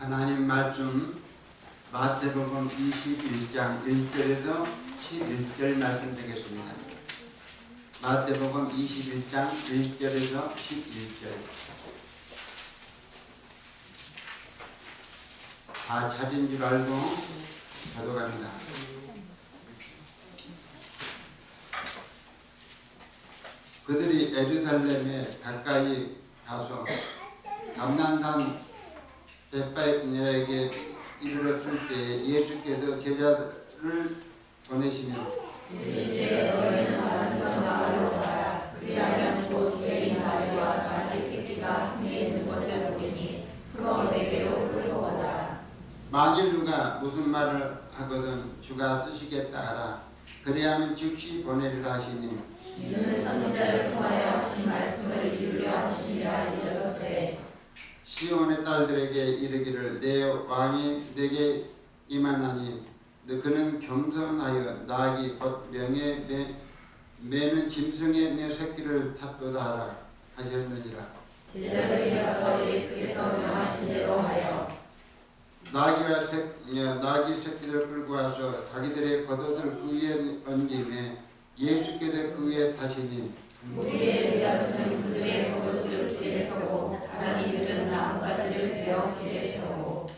하나님 말씀 마태복음 21장 1절에서 11절 말씀 되겠습니다. 마태복음 21장 1절에서 11절. 다 찾은 줄 알고 가져갑니다. 그들이 예루살렘에 가까이 가서 감난산 벳바에게 이르렀을 때 예수께서 제자들을 보내시며 이르시되 너희는 맞은편 마을로 가라. 그리하면 곧 여인 나귀와 나귀 새끼가 함께 있는 것을 보리니 그거 내게로 끌고 오라. 만일 누가 무슨 말을 하거든 주가 쓰시겠다 하라. 그리하면 즉시 보내리라 하시니 이는 선지자를 통하여 하신 말씀을 이루려 하심이라 이르렀으되 시온의 딸들에게 이르기를 내 왕이 내게 임하나니 그는 겸손하여 나귀 곧 명예 매는 짐승의 내 새끼를 탔도다 하라 하셨느니라. 제자들이 가서 예수께서 명하신 대로 하여 나귀 새끼들 끌고 와서 자기들의 겉옷을 그 위에 얹음에 예수께서 그 위에 타시니 무리의 대다수는 그들의 겉옷을 길에 펴고 다른 이들은 나뭇가지를 베어 길에 펴고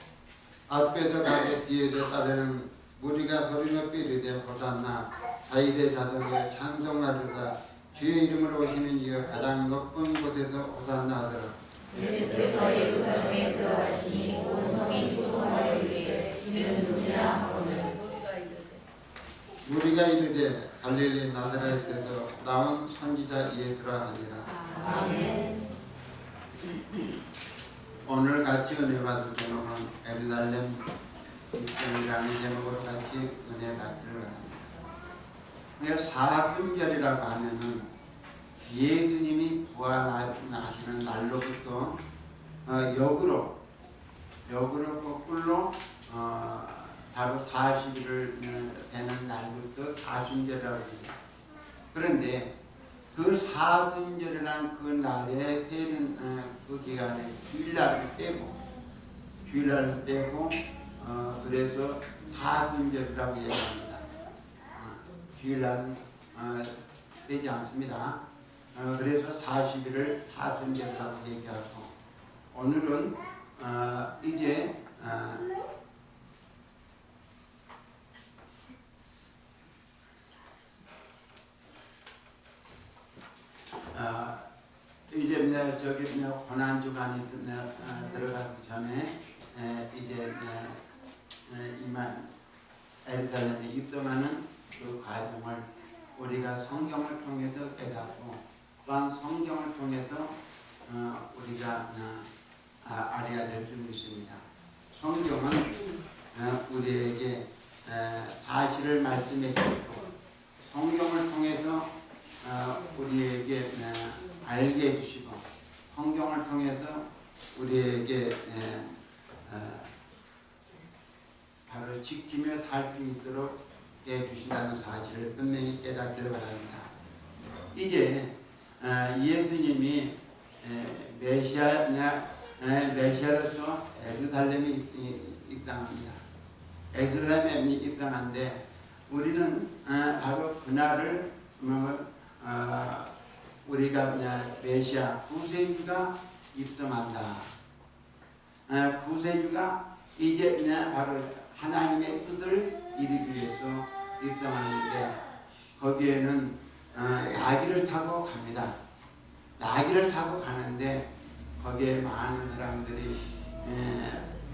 앞에서 가게 뒤에서 따르는 무리가 소리 높이 이르되 호산나 다윗의 자손이여 찬송하리로다 주의 이름으로 오시는 이여 가장 높은 곳에서 호산나 하더라. 예수께서 예루살렘에 들어가시니 온 성이 진동하여 이르되 이는 누구냐 하거늘 무리가 이르되 갈릴리 나사렛에서 나온 선지자 예수라 하니라. 아멘. 오늘 같이 은혜 받을 제목은 예루살렘 입성이라는 제목으로 같이 은혜 받기를 바랍니다. 사순절이라고 하면은 예수님이 부활하시는 날로부터 역으로 거꾸로 바로 40일을 되는 날부터 사순절이라고 합니다. 그런데 그 사순절이라는 그 날에 되는 그 기간에 주일날을 빼고 그래서 사순절이라고 얘기합니다. 주일날은 되지 않습니다. 그래서 40일을 사순절이라고 얘기하고 오늘은 이제 이제 저기 고난 주간이 들어가기 전에 이제 예루살렘에 입성하는 그 과정을 우리가 성경을 통해서 깨닫고 또한 성경을 통해서 우리가 알아야 될 줄 믿습니다. 성경은 우리에게 사실을 말씀해 주시고 성경을 통해서 우리에게 알게 해주시고 성경을 통해서 우리에게 바로 지키며 살 수 있도록 해주신다는 사실을 분명히 깨닫기를 바랍니다. 이제 예수님이 메시아로서 예루살렘에 입당합니다. 예루살렘에 입당한데 우리는 바로 그날을 우리가 메시아 구세주가 입성한다. 구세주가 이제 바로 하나님의 뜻을 이루기 위해서 입성하는데 거기에는 나귀를 타고 갑니다. 나귀를 타고 가는데 거기에 많은 사람들이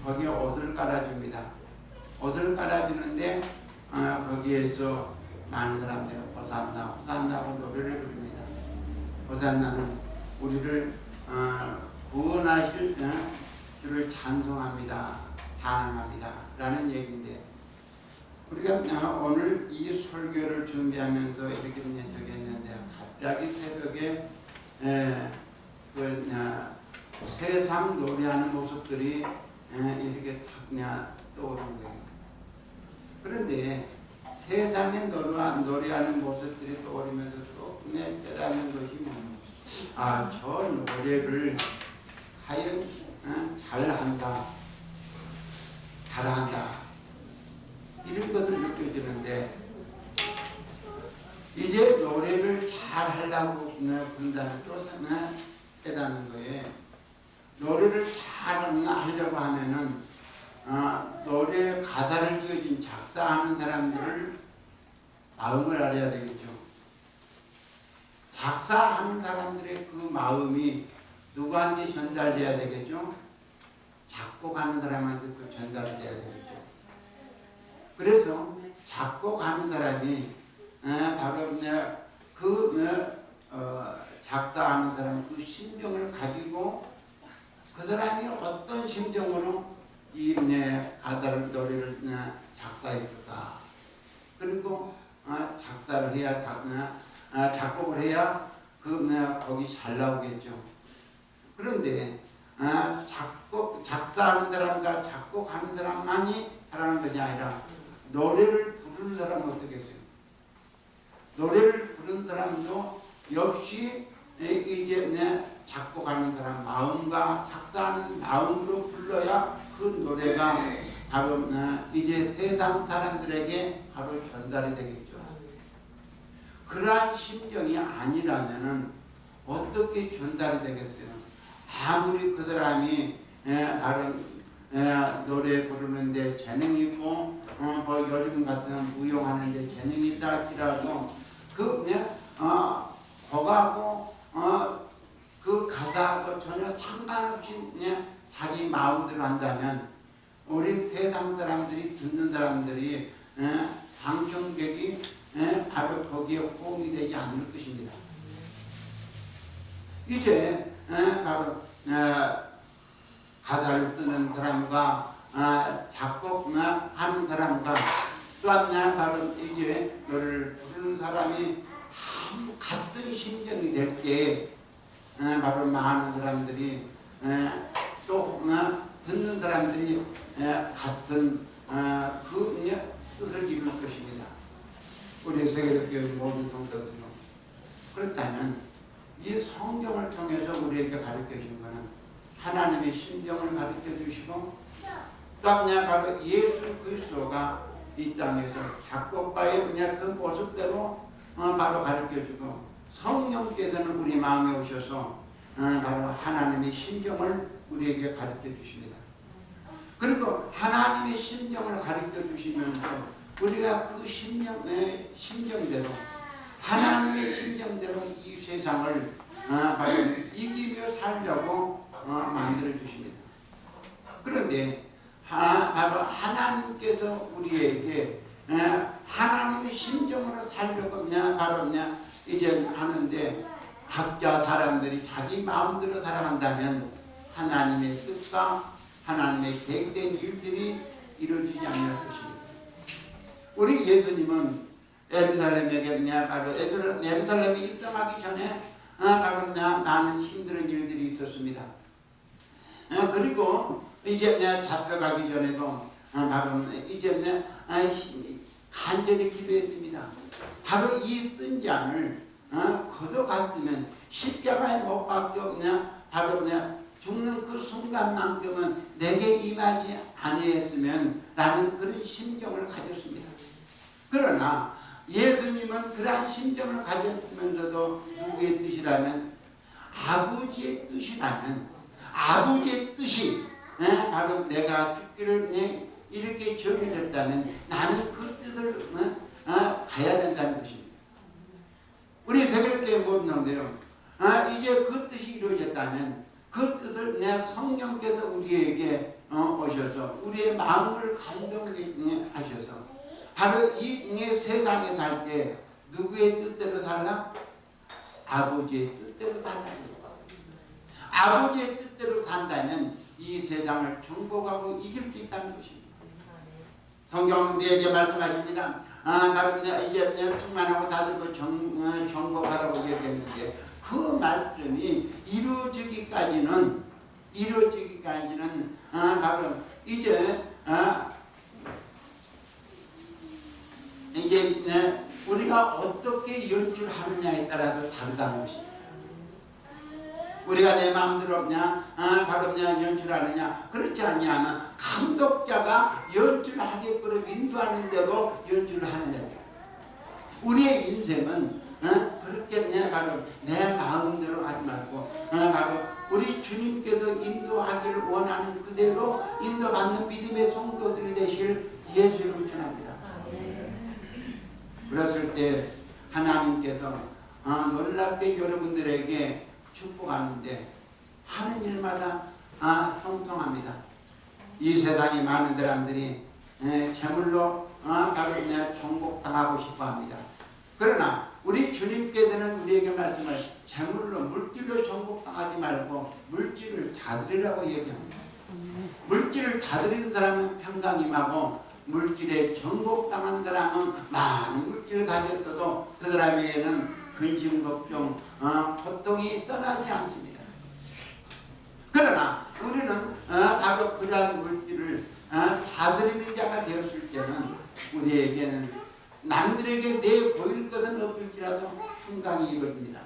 거기에 옷을 깔아줍니다. 옷을 깔아주는데 거기에서 많은 사람들이 호산나고 노래를 부릅니다. 호산나는 우리를 구원하실 주를 찬송합니다. 찬양합니다. 라는 얘기인데 우리가 오늘 이 설교를 준비하면서 이렇게 적였는데 갑자기 새벽에 세상 노래하는 모습들이 이렇게 탁 떠오르는 거예요. 그런데 세상에 노래하는 모습들이 떠오르면서 또 깨닫는 것이 뭡니까? 저 노래를 과연 잘한다. 잘한다 이런 것을 느껴지는데 이제 노래를 잘 하려고 본다는 또 깨닫는 거예요. 노래를 잘 하려고 하면은 노래 가사를 지어진 작사하는 사람들을 마음을 알아야 되겠죠. 작사하는 사람들의 그 마음이 누구한테 전달돼야 되겠죠? 작곡하는 사람한테 또 전달이 돼야 되겠죠. 그래서 작곡하는 사람이 바로 작사하는 사람 그 심정을 가지고 그 사람이 어떤 심정으로 이 가사를 노래를 작사했을까. 그리고 작사를 해야 작곡을 해야 거기 잘 나오겠죠. 그런데 작사하는 사람과 작곡하는 사람만이 하라는 것이 아니라 노래를 부르는 사람은 어떻겠어요? 노래를 부르는 사람도 역시 이제 작곡하는 사람 마음과 작사하는 마음으로 불러야 그 노래가 바로 이제 세상 사람들에게 바로 전달이 되겠죠. 그러한 심정이 아니라면은 어떻게 전달이 되겠어요? 아무리 그 사람이 다른 노래 부르는데 재능이 있고 뭐 요즘 같은 무용하는데 재능이 있다 할지라도 거하고 그 가사하고 전혀 상관없이 자기 마음대로 한다면 우리 세상 사람들이 듣는 사람들이 방청객이 바로 거기에 호응이 되지 않을 것입니다. 이제 바로 가사를 쓰는 사람과 작곡하는 사람과 또한 바로 이제 노래를 부르는 사람이 같은 심정이 될 때 바로 많은 사람들이 또 듣는 사람들이 같은 그 뜻을 이룰 것입니다. 우리 세계적교 모든 성도들은 그렇다면 이 성경을 통해서 우리에게 가르쳐 주신 것은 하나님의 심정을 가르쳐 주시고 또 바로 예수 그리스도가 이 땅에서 작곡가의 그 모습대로 바로 가르쳐 주고 성령께서는 우리 마음에 오셔서 바로 하나님의 심정을 우리에게 가르쳐 주십니다. 그리고 하나님의 심정을 가르쳐 주시면서 우리가 그 심정대로 하나님의 심정대로 이 세상을 바로 이기며 살려고 만들어 주십니다. 그런데 바로 하나님께서 우리에게 하나님의 심정으로 살려고 바로 이제 하는데 각자 사람들이 자기 마음대로 살아간다면 하나님의 뜻과 하나님의 계획된 일들이 이루어지지 않을 것입니다. 우리 예수님은 예루살렘에 바로 예루살렘에 입성하기 전에 바로 많은 힘든 일들이 있었습니다. 그리고 이제 잡혀가기 전에도 바로 이제 간절히 기도했습니다. 바로 이 쓴 잔을 거둬갔으면 십자가에 못 박혀 바로 죽는 그 순간만큼은 내게 임하지 아니했으면 라는 그런 심정을 가졌습니다. 그러나 예수님은 그러한 심정을 가졌으면서도 누구의 뜻이라면 아버지의 뜻이라면 아버지의 뜻이 바로 내가 죽기를 이렇게 정해졌다면 나는 그 뜻을 가야 된다는 것입니다. 우리 세계교회 모든놈들은 이제 그 뜻이 이루어졌다면 그 뜻을 성령께서 우리에게 오셔서 우리의 마음을 감동하셔서 바로 이 세상에 살 때 누구의 뜻대로 살라? 아버지의 뜻대로 살라. 아버지의 뜻대로 산다면 이 세상을 정복하고 이길 수 있다는 것입니다. 성경은 우리에게 말씀하십니다. 바로 이제 충만하고 다들 그 정복하라고 얘기했는데 그 말씀이 이루어지기까지는 바로 이제 우리가 어떻게 연출하느냐에 따라서 다르다는 것입니다. 우리가 내 마음대로 바로 연출하느냐 그렇지 않냐면 감독자가 연주를 하게끔 인도하는데도 연주를 하느냐. 우리의 인생은 그렇게 바로 내 마음대로 하지 말고 바로 우리 주님께서 인도하기를 원하는 그대로 인도받는 믿음의 성도들이 되실 예수를 전합니다. 그랬을 때 하나님께서 놀랍게 여러분들에게 축복하는데 하는 일마다 형통합니다. 이 세상에 많은 사람들이 재물로 바로 그냥 정복당하고 싶어합니다. 그러나 우리 주님께서는 우리에게 말씀을 재물로 물질로 정복당하지 말고 물질을 다드리라고 얘기합니다. 물질을 다드리는 사람은 평강 임하고 물질에 정복당한 사람은 많은 물질을 가졌어도 그 사람에게는 근심 걱정 고통이 떠나지 않습니다. 그러나 우리는 바로 그러한 물질을 다스리는 자가 되었을 때는 우리에게는 남들에게 내 보일 것은 없을지라도 평강이 이루어집니다.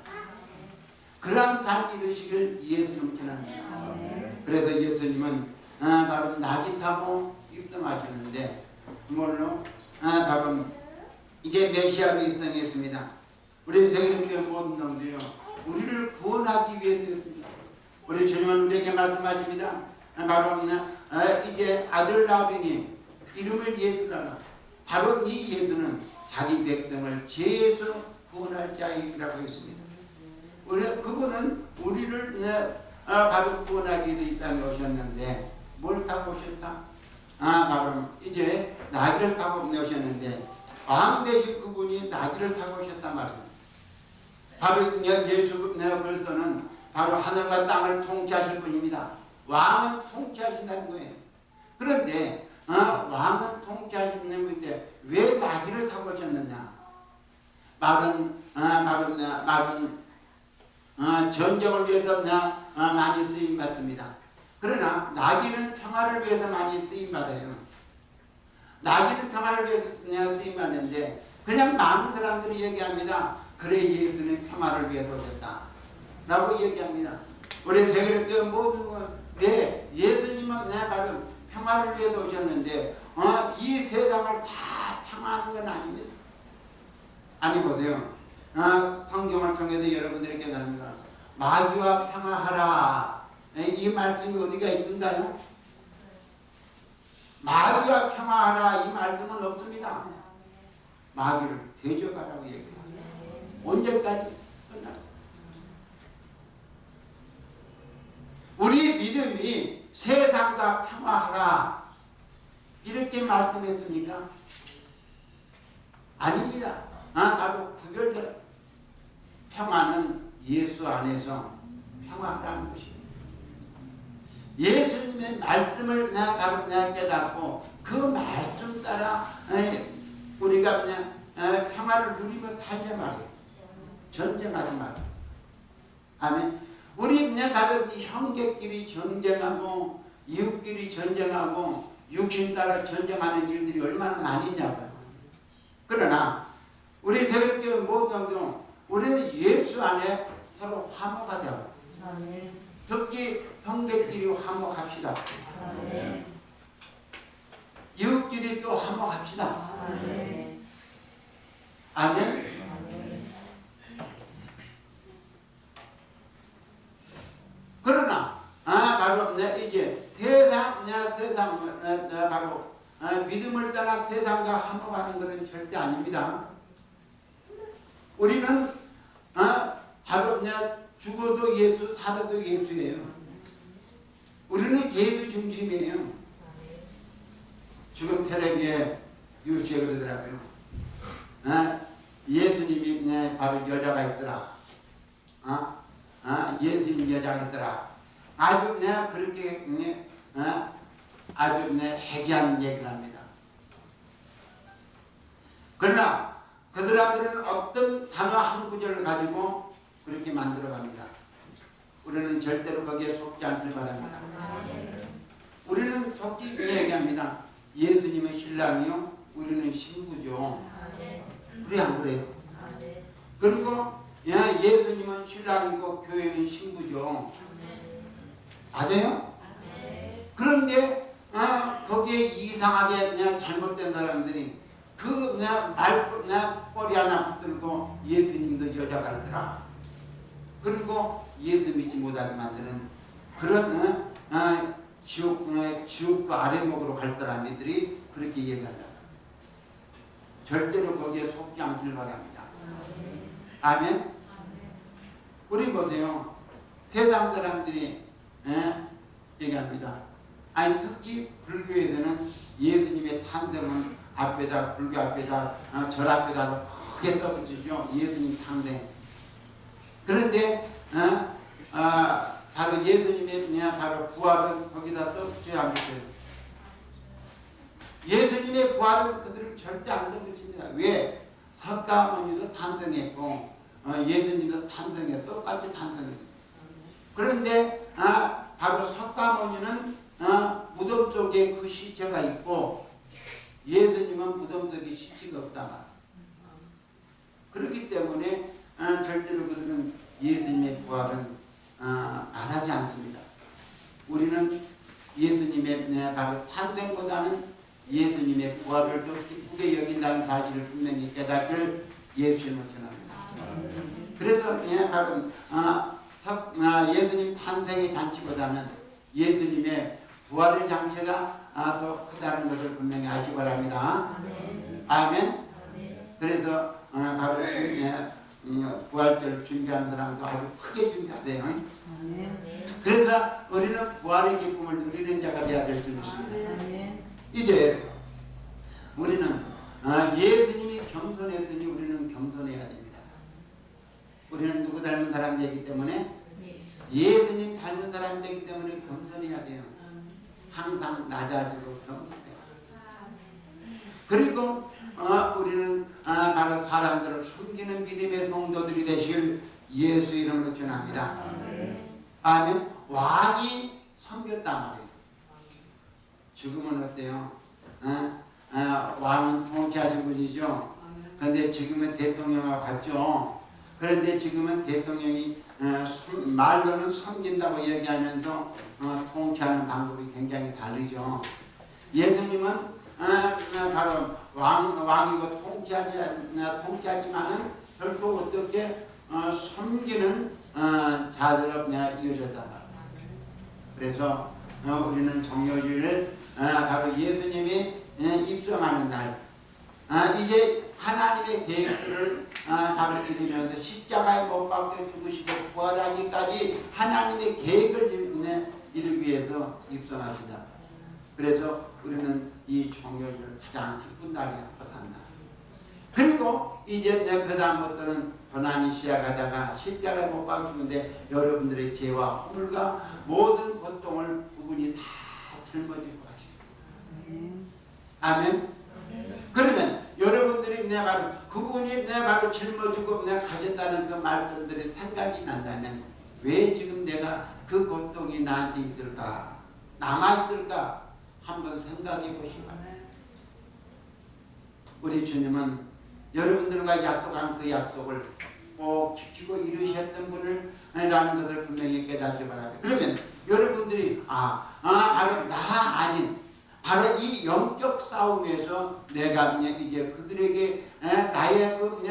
그러한 삶이 이루시길 예수님 전합니다. 그래서 예수님은 바로 낙이 타고 입성하시는데 물론 바로 이제 메시아로 입성했습니다. 우리 세계의 모든 놈들이요 우리를 구원하기 위해서였습니다. 우리 주님은 우리에게 말씀하십니다. 바로 이제 아들 나으리니 이름을 예수라라. 바로 이 예수는 자기 백성을 죄에서 구원할 자이라고 했습니다. 그분은 우리를 바로 구원하기 위해서 이 땅에 오셨는데 뭘 타고 오셨다? 바로 이제 나귀를 타고 오셨는데 왕 되신 그분이 나귀를 타고 오셨단 말입니다. 바로 예수 그리스도는 바로 하늘과 땅을 통치하실 분입니다. 왕은 통치하신다는 거예요. 그런데 왕은 통치하시는 분인데 왜 나귀를 타고 오셨느냐? 말은 전쟁을 위해서 많이 쓰임 받습니다. 그러나 나귀는 평화를 위해서 많이 쓰임 받아요. 나귀는 평화를 위해서 쓰임 받는데 그냥 많은 사람들이 얘기합니다. 그래 예수는 평화를 위해서 오셨다 라고 얘기합니다. 우리 세계의 모든 예수님은 바로 평화를 위해서 오셨는데 이 세상을 다 평화하는 건 아닙니다. 아니 보세요. 성경을 통해서 여러분들에게 나누는 마귀와 평화하라 이 말씀이 어디가 있는가요? 마귀와 평화하라 이 말씀은 없습니다. 마귀를 대적하라고 얘기합니다. 언제까지? 우리 믿음이 세상과 평화하라 이렇게 말씀했습니까? 아닙니다. 바로 구별된 평화는 예수 안에서 평화라는 것입니다. 예수님의 말씀을 바로 깨닫고 그 말씀 따라 우리가 그냥 평화를 누리며 살자 말이에요. 전쟁하지 말고. 아멘. 우리 그냥 바로 이 형제끼리 전쟁하고 이웃끼리 전쟁하고 육신 따라 전쟁하는 일들이 얼마나 많이 있냐고요. 그러나 우리 세계교회 모든 우리는 예수 안에 서로 화목하자고. 특히 형제끼리 화목합시다. 이웃끼리 또 화목합시다. 아멘. 그러나 바로 이제 세상 바로 믿음을 따라 세상과 화목하는 것은 절대 아닙니다. 우리는 바로 죽어도 예수, 살아도 예수예요. 우리는 예수 중심이에요. 지금 텔레비에 뉴스에 그러더라고요. 예수님이 바로 여자가 있더라. 예수님 여자가 있더라. 아주 그렇게 아주 해괴한 얘기를 합니다. 그러나 그 사람들은 어떤 단어 한 구절을 가지고 그렇게 만들어 갑니다. 우리는 절대로 거기에 속지 않길 바랍니다. 우리는 속지 얘기합니다. 예수님은 신랑이요, 우리는 신부죠. 우리 안 그래요? 그리고 예수님은 신랑이고 교회는 신부죠. 맞아요? 그런데 거기에 이상하게 그냥 잘못된 사람들이 그 그냥 꼬리 하나 붙들고 예수님도 여자가 있더라. 그리고 예수 믿지 못하게 만드는 그런 지옥도 아래목으로 갈 사람들이 그렇게 얘기한다. 절대로 거기에 속지 않길 바랍니다. 아멘. 우리 보세요. 세상 사람들이 얘기합니다. 아니 특히 불교에서는 예수님의 탄생은 앞에다 불교 앞에다 절 앞에다 크게 써붙이죠. 예수님 탄생. 그런데 바로 예수님의 그냥 바로 부활은 거기다 써붙여야 합니다. 예수님의 부활은 그들은 절대 안 써붙입니다. 왜? 석가모니도 탄생했고 예수님도 탄생했고 똑같이 탄생했어요. 그런데 바로 석가모니는 무덤 속에 그 시체가 있고 예수님은 무덤 속에 시체가 없다. 그렇기 때문에 절대로 그들은 예수님의 부활은 말하지 않습니다. 우리는 예수님의 바로 탄생보다는 예수님의 부활을 더 기쁘게 여긴다는 사실을 분명히 깨닫길 예수님을 전합니다. 그래서 바로 예수님 탄생의 잔치보다는 예수님의 부활의 잔치가 더 크다는 것을 분명히 아시기 바랍니다. 아멘. 그래서 바로 부활절 준비하는 사람도 아주 크게 준비하세요. 그래서 우리는 부활의 기쁨을 누리는 자가 되어야 될 줄 믿습니다. 이제 우리는 예수님이 겸손했으니 우리는 겸손해야 됩니다. 우리는 누구 닮은 사람 되기 때문에 예수님 닮은 사람 되기 때문에 겸손해야 돼요. 항상 낮아지고 겸손해요. 그리고 우리는 바로 사람들을 숨기는 믿음의 성도들이 되실 예수 이름으로 전합니다. 아멘. 왕이 섬겼단 말이에요. 지금은 어때요? 왕은 통치하신 분이죠. 그런데 지금은 대통령하고 같죠. 그런데 지금은 대통령이 말로는 섬긴다고 얘기하면서 통치하는 방법이 굉장히 다르죠. 예수님은 바로 왕이고 통치하지만은 결코 어떻게 섬기는 자들로 이어졌단 말이에요. 그래서 우리는 정묘주의를 바로 예수님이 입성하는 날, 이제 하나님의 계획을 바로 이루면서 십자가에 못 박혀 죽으시고 부활하기까지 하나님의 계획을 이루기 위해서 입성하시다. 그래서 우리는 이 정묘주의를 가장 기쁜 날이 호산날. 그리고 이제 그 다음부터는 고난이 시작하다가 십자가에 못 박혀 죽는데 여러분들의 죄와 허물과 모든 고통을 그분이 다 짊어지고 가시고. 아멘. 그러면 여러분들이 바로 그분이 바로 짊어지고 가졌다는 그 말씀들이 생각이 난다면 왜 지금 내가 그 고통이 나한테 있을까? 남아있을까? 한번 생각해 보시기 바랍니다. 우리 주님은 여러분들과 약속한 그 약속을 꼭 지키고 이루셨던 분을 라는 것을 분명히 깨닫기 바랍니다. 그러면 여러분들이 바로 나 아닌 바로 이 영적 싸움에서 내가 이제 그들에게 나의 그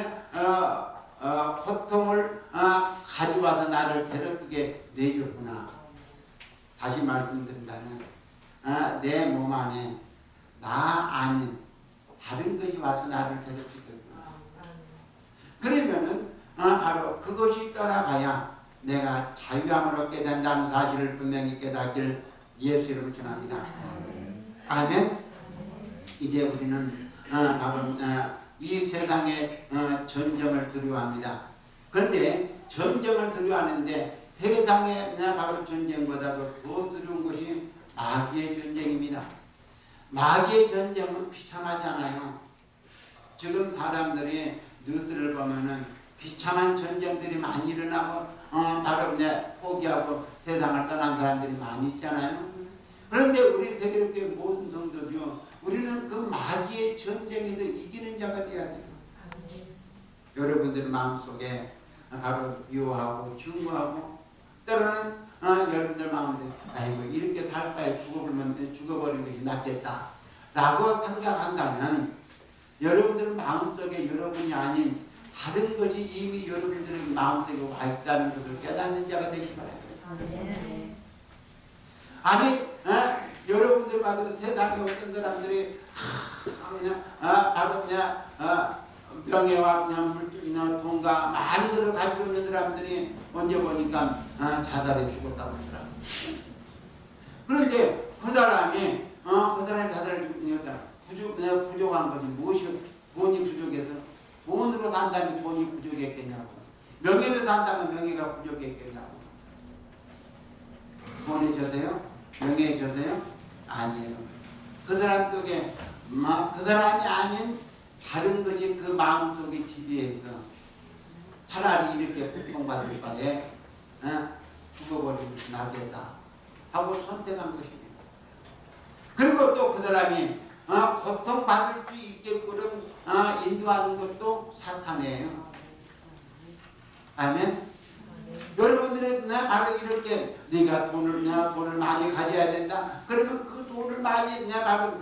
고통을 가져와서 나를 괴롭히게 내줬구나. 다시 말씀드린다면 내 몸 안에 나 아닌 다른 것이 와서 나를 괴롭히겠구나. 그러면은 바로 그것이 떠나가야 내가 자유함을 얻게 된다는 사실을 분명히 깨닫길 예수 이름으로 전합니다. 아멘. 이제 우리는 바로 이 세상의 전쟁을 두려워합니다. 그런데 전쟁을 두려워하는데 세상의 바로 전쟁보다도 더 두려운 것이 마귀의 전쟁입니다. 마귀의 전쟁은 비참하지 않아요. 지금 사람들이 뉴스를 보면은 비참한 전쟁들이 많이 일어나고 바로 포기하고 세상을 떠난 사람들이 많이 있잖아요. 그런데 우리 세계교회 모든 성도들요, 우리는 그 마귀의 전쟁에서 이기는 자가 되어야 돼요. 여러분들 마음속에 바로 미워하고 증오하고 때로는 여러분들 마음에 아이고 이렇게 살 바에 죽어버리는 것이 낫겠다 라고 생각한다면 여러분들 마음속에 여러분이 아닌 다른 것이 이미 여러분들의 마음속에 와 있다는 것을 깨닫는 자가 되시 바랍니다. 아니 여러분들 봐도 세상에 어떤 사람들이 바로 그냥 명예와 그냥 물질이나 돈과 많은 것을 가지고 있는 사람들이 언제 보니까 자살해 죽었다고 하더라고요. 그런데 그 사람이 자살해 죽으니까 부족한 것이 돈이 부족해서 돈으로 산다면 돈이 부족했겠냐고, 명예로 산다면 명예가 부족했겠냐고. 돈이 져서요? 명예에 져서요? 아니에요. 그 사람 속에 그 사람이 아닌 다른 것이 그 마음속에 지배해서 차라리 이렇게 고통받을 바에 죽어버리면 낫겠다 하고 선택한 것입니다. 그리고 또 그 사람이 고통받을 수 있게끔 인도하는 것도 사탄이에요. 아멘. 여러분들은 바로 이렇게 네가 돈을 많이 가져야 된다. 그러면 그 돈을 많이 바로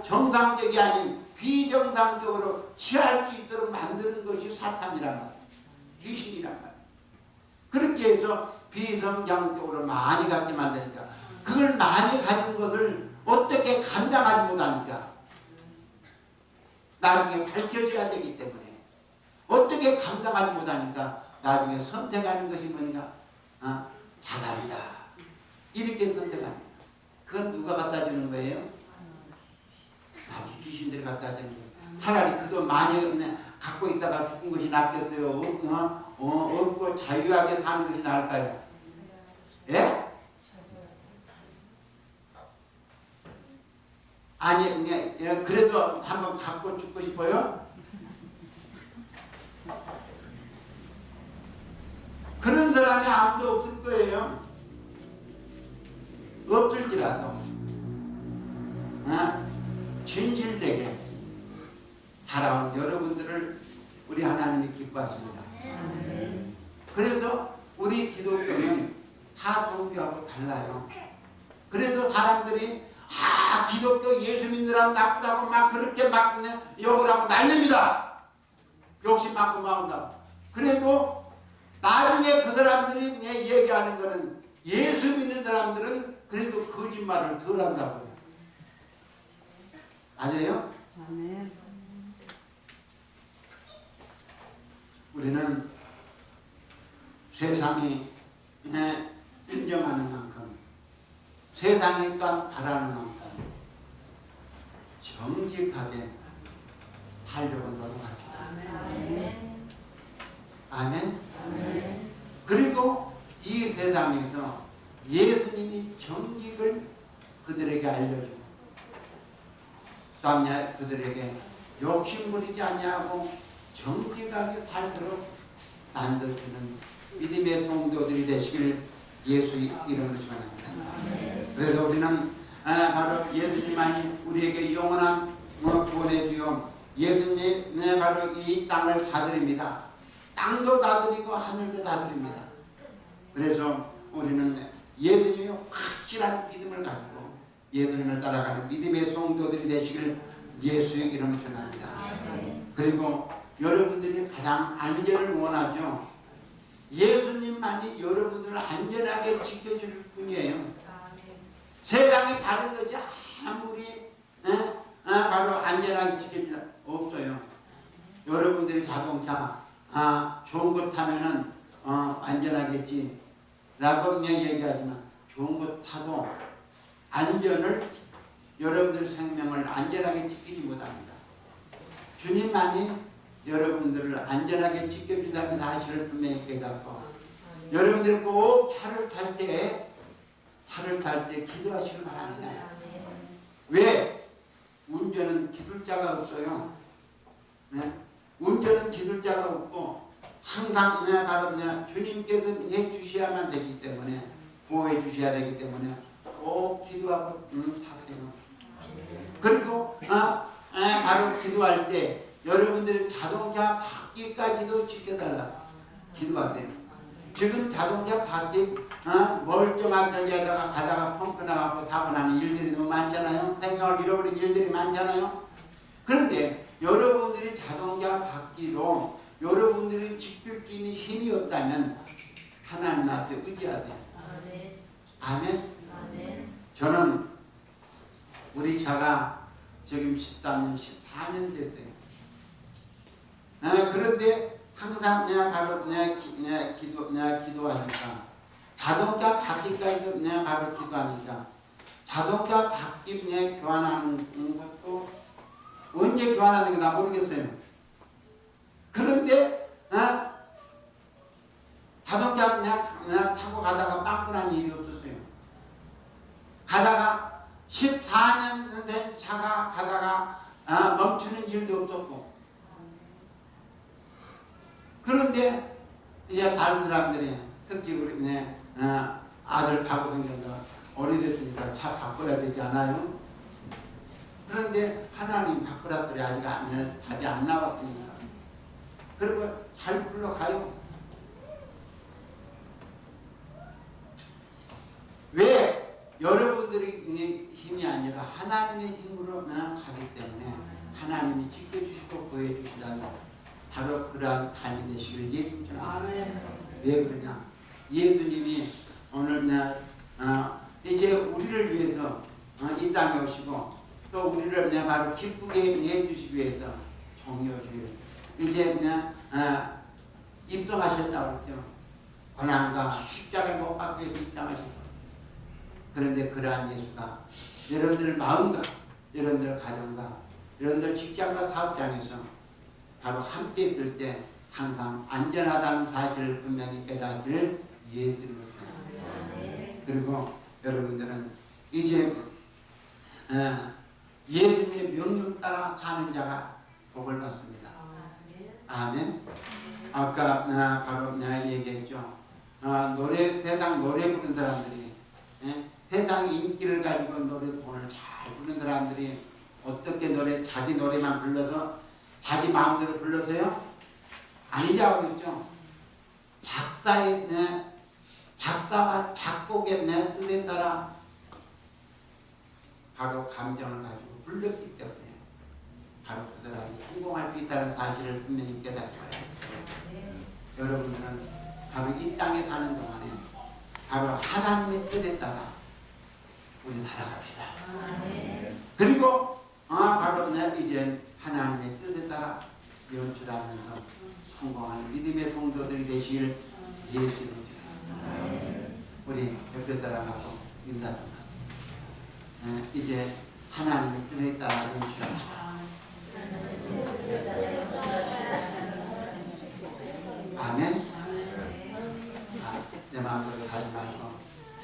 정상적이 아닌 비정상적으로 취할 수 있도록 만드는 것이 사탄이란 말이에요. 귀신이란 말이에요. 그렇게 해서 비정상적으로 많이 갖게 만드니까 그걸 많이 가진 것을 어떻게 감당하지 못하니까 나중에 밝혀져야 되기 때문에 어떻게 감당하지 못하니까 나중에 선택하는 것이 뭐니까 자살이다 이렇게 선택합니다. 그건 누가 갖다 주는 거예요? 나중에 귀신들이 갖다 주는 거예요. 차라리 그 돈 많이 갖고 있다가 죽은 것이 낫겠어요? 없고 자유하게 사는 것이 나을까요? 예? 아니 그래도 한번 갖고 죽고 싶어요? 그런 사람이 아무도 없을 거예요. 없을지라도 진실되게 살아온 여러분들을 우리 하나님이 기뻐하십니다. 그래서 우리 기독교는 타 종교하고 달라요. 그래도 사람들이 기독교 예수 믿느라 나쁘다고 막 그렇게 막 욕을 하고 난립니다. 욕심 많고 막 온다고. 그래도 나중에 그 사람들이 얘기하는 거는 예수 믿는 사람들은 그래도 거짓말을 덜 한다고 해요. 맞아요? 아멘. 우리는 세상이 인정하는 만큼 세상이 또한 바라는 만큼 정직하게 살려고 노력합시다. 아멘. 아멘. 그리고 이 세상에서 예수님이 정직을 그들에게 알려주고 또 그들에게 욕심부리지 않냐고 정직하게 살도록 만들어주는 믿음의 성도들이 되시길 예수 이름으로 축원합니다. 그래서 우리는 바로 예수님만이 우리에게 영원한 구원의 주요 예수님이 바로 이 땅을 다스립니다. 땅도 다스리고 하늘도 다스립니다. 그래서 우리는 예수님이 확실한 믿음을 가지고 예수님을 따라가는 믿음의 성도들이 되시길 예수의 이름으로 전합니다. 그리고 여러분들이 가장 안전을 원하죠. 예수님만이 여러분들을 안전하게 지켜줄 뿐이에요. 세상에 다른 것이 아무리 바로 안전하게 지켜줄 수 없어요. 여러분들이 자동차 좋은 거 타면은 안전하겠지 라고 그냥 얘기하지만 좋은 거 타도 안전을 여러분들 생명을 안전하게 지키지 못합니다. 주님만이 여러분들을 안전하게 지켜준다는 사실을 분명히 깨닫고 여러분들 꼭 차를 탈 때 기도하시길 바랍니다. 왜? 운전은 기술자가 없어요. 네? 운전은 기술자가 없고 항상 바로 주님께서 해주셔야만 되기 때문에 보호해 주셔야 되기 때문에 꼭 기도하고 타세요. 그리고 바로 기도할 때 여러분들의 자동차 바퀴까지도 지켜달라 기도하세요. 지금 자동차 바퀴 멀쩡한 저기에다가 가다가 펑크 나가고 사고 나는 일들이 너무 많잖아요. 생명을 잃어버린 일들이 많잖아요. 그런데 여러분들이 자동차 바퀴로 여러분들이 지킬 수 있는 힘이 없다면 하나님 앞에 의지하세요. 아멘. 저는 우리 차가 지금 13년, 14년 됐어요. 그런데 항상 내가 기도하니까 자동차 바퀴까지도 내가 바로 기도하니까 자동차 바퀴 내 교환하는 것도 언제 교환하는 게 나 모르겠어요. 그런데 자동차 내가 타고 가다가 빵꾸 난 일이 없었어요. 가다가 14년 된 차가 가다가 멈추는 일도 없었고. 그런데 이제 다른 사람들이 특히 우리 아들 타고 다녀서 오래됐으니까 차 바꿔야 되지 않아요? 그런데 하나님 바꾸라더니 아직 답이 안 나왔으니까 그리고 잘 불러가요. 왜? 여러분들이 힘이 아니라 하나님의 힘으로 가기 때문에 하나님이 지켜주시고 보여주시다는 바로 그러한 삶이 되시길 예수님처럼. 왜 그러냐? 예수님이 오늘 이제 우리를 위해서 이 땅에 오시고 또 우리를 바로 기쁘게 해주시기 위해서 종료주의를 이제 입성하셨다고 그랬죠. 고난과 십자가를 못 박기 위해서 입성하셨고. 그런데 그러한 예수가 여러분들 마음과 여러분들 가정과 여러분들 직장과 사업장에서 바로 함께 있을 때 항상 안전하다는 사실을 분명히 깨닫을 예수를 믿습니다. 그리고 여러분들은 이제 예수님의 명령 따라 사는 자가 복을 받습니다. 아멘. 아까 바로 내가 얘기했죠. 세상 노래 부르는 사람들이 세상 인기를 가지고 노래 돈을 잘 부르는 사람들이 어떻게 자기 노래만 불러서 자기 마음대로 불러서요? 아니라고 그랬죠. 작사와 작곡의 뜻에 따라 바로 감정을 가지고 불렀기 때문에 바로 그 사람이 성공할 수 있다는 사실을 분명히 깨닫게 해요. 여러분들은 바로 이 땅에 사는 동안에 바로 하나님의 뜻에 따라 우리 살아갑시다. 그리고 바로 이제 하나님의 뜻에 따라 연출하면서 성공하는 믿음의 성도들이 되실 예수를 우리 옆에 사람하고 인사 좀 하고 이제 하나님의 뜻에 따라 연출합시다. 아멘. 내 마음대로 가지 말고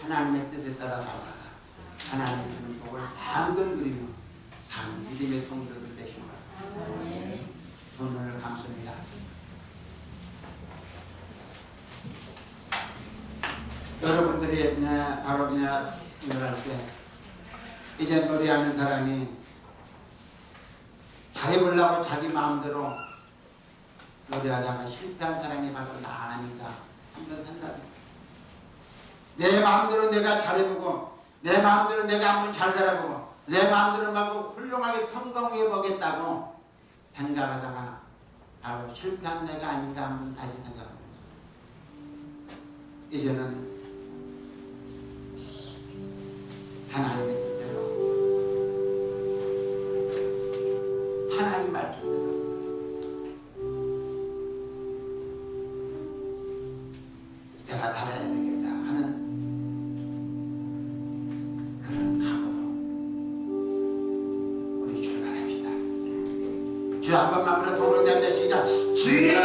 하나님의 뜻에 따라 살아가 하나님의 주는 복을 마음껏 누리며 사는 믿음의 성도들 되시는 거예요. 오늘 감사합니다. 여러분들이 바로 노래할 때 이제 노래하는 사람이 잘해보려고 자기 마음대로 노래하다가 실패한 사람이 바로 나 아닌가 한번 생각해. 내 마음대로 내가 잘해보고 내 마음대로 내가 한번 잘 살아보고 내 마음대로 막 훌륭하게 성공해 보겠다고 생각하다가 바로 실패한 내가 아닌가 한번 다시 생각합니다. 이제는 하나님의 뜻대로 하나님 말씀대로 내가 살아야 되겠다 하는 그런 각오로 우리 출발합시다. 주 한 번만 불러 동လုံး자 되시자 주여